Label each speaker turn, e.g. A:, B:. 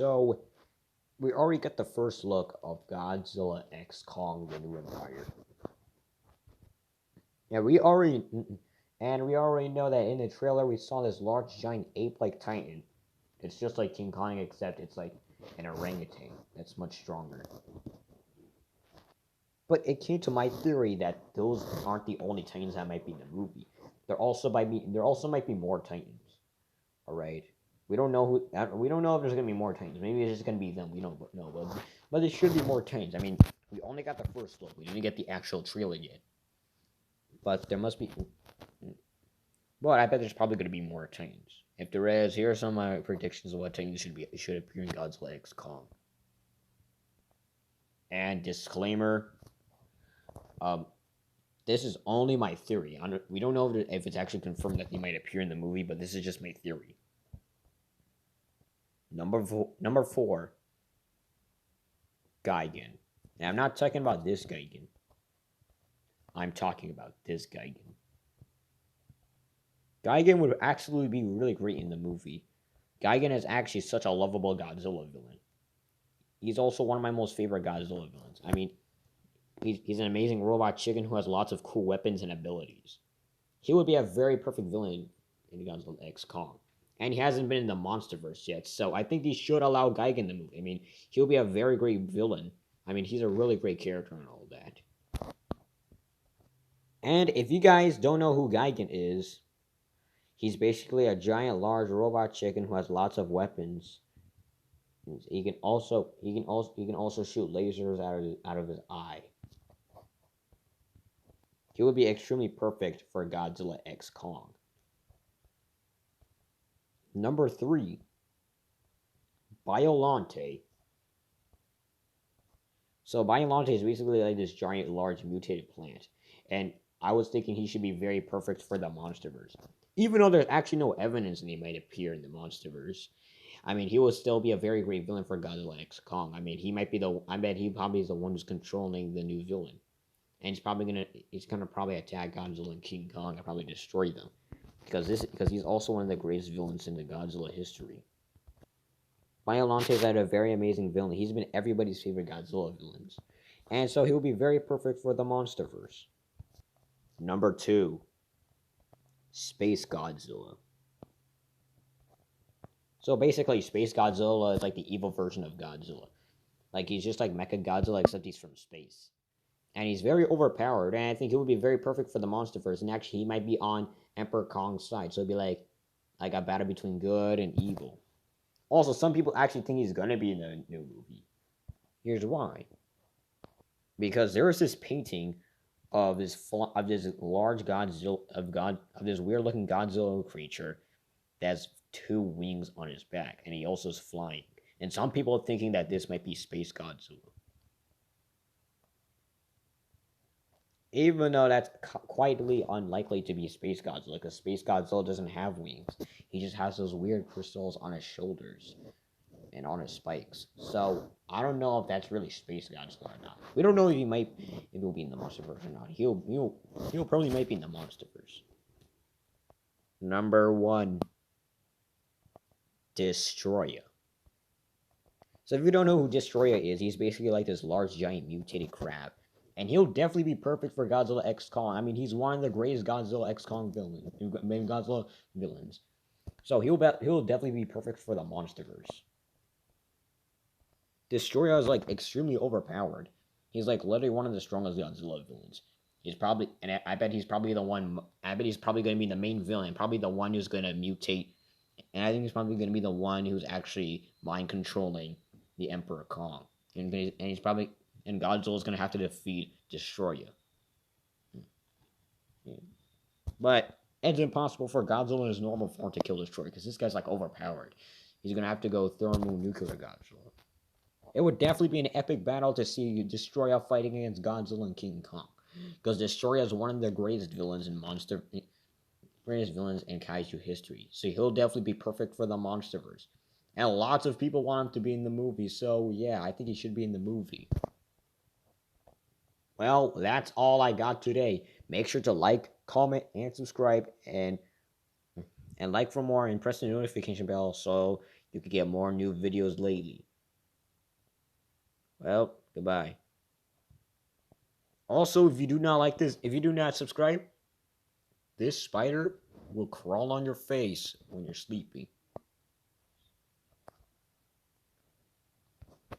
A: So, we already got the first look of Godzilla X Kong: The New Empire. Yeah, we already know that in the trailer we saw this large giant ape-like titan. It's just like King Kong, except it's like an orangutan that's much stronger. But it came to my theory that those aren't the only titans that might be in the movie. There also might be more titans. All right. We don't know we don't know if there's gonna be more titans. Maybe it's just gonna be them. We don't know, but there should be more titans. I mean, we only got the first look. We didn't get the actual trailer yet. But there must be. But I bet there's probably gonna be more titans. If there is, here are some of my predictions of what titans should appear in Godzilla X Kong. And disclaimer. This is only my theory. We don't know if it's actually confirmed that they might appear in the movie, but this is just my theory. Number four, Gigan. Now, I'm not talking about this Gigan. I'm talking about this Gigan. Gigan would actually be really great in the movie. Gigan is actually such a lovable Godzilla villain. He's also one of my most favorite Godzilla villains. I mean, he's an amazing robot chicken who has lots of cool weapons and abilities. He would be a very perfect villain in Godzilla X Kong. And he hasn't been in the MonsterVerse yet, so I think they should allow Gigan the movie. I mean, he'll be a very great villain. I mean, he's a really great character and all that. And if you guys don't know who Gigan is, he's basically a giant, large robot chicken who has lots of weapons. He can also shoot lasers out of his eye. He would be extremely perfect for Godzilla X Kong. Number 3, Biollante. So Biollante is basically like this giant, large, mutated plant. And I was thinking he should be very perfect for the MonsterVerse. Even though there's actually no evidence that he might appear in the MonsterVerse. I mean, he will still be a very great villain for Godzilla X Kong. I mean, I bet he probably is the one who's controlling the new villain. And he's gonna probably attack Godzilla and King Kong and probably destroy them. Because he's also one of the greatest villains in the Godzilla history. Biollante is a very amazing villain. He's been everybody's favorite Godzilla villains. And so he will be very perfect for the MonsterVerse. Number 2, Space Godzilla. So basically, Space Godzilla is like the evil version of Godzilla. Like, he's just like Mecha Godzilla, except he's from space. And he's very overpowered, and I think he would be very perfect for the MonsterVerse. And actually, he might be on Emperor Kong's side, so it'd be like a battle between good and evil. Also, some people actually think he's gonna be in the new movie. Here's why: because there is this painting of this large Godzilla of this weird-looking Godzilla creature that has 2 wings on his back, and he also is flying. And some people are thinking that this might be Space Godzilla. Even though that's quietly unlikely to be Space Godzilla, because Space Godzilla doesn't have wings. He just has those weird crystals on his shoulders and on his spikes. So, I don't know if that's really Space Godzilla or not. We don't know if he'll be in the MonsterVerse or not. He'll probably might be in the MonsterVerse. Number 1, Destroyer. So if you don't know who Destroyer is, he's basically like this large, giant, mutated crab. And he'll definitely be perfect for Godzilla X Kong. I mean, he's one of the greatest Godzilla X Kong villains. So he'll definitely be perfect for the MonsterVerse. Destroyer is like extremely overpowered. He's like literally one of the strongest Godzilla villains. I bet he's probably going to be the main villain, probably the one who's going to mutate. And I think he's probably going to be the one who's actually mind controlling the Emperor Kong. And Godzilla's going to have to defeat Destroyer. But it's impossible for Godzilla in his normal form to kill Destroyer, because this guy's like overpowered. He's going to have to go thermonuclear Godzilla. It would definitely be an epic battle to see Destroyer fighting against Godzilla and King Kong. Because Destroyer is one of the greatest villains in Kaiju history. So he'll definitely be perfect for the MonsterVerse. And lots of people want him to be in the movie, so yeah, I think he should be in the movie. Well, that's all I got today. Make sure to like, comment, and subscribe, and like for more, and press the notification bell so You could get more new videos lately. Well, goodbye. Also, if you do not like this, if you do not subscribe, this spider will crawl on your face when you're sleeping.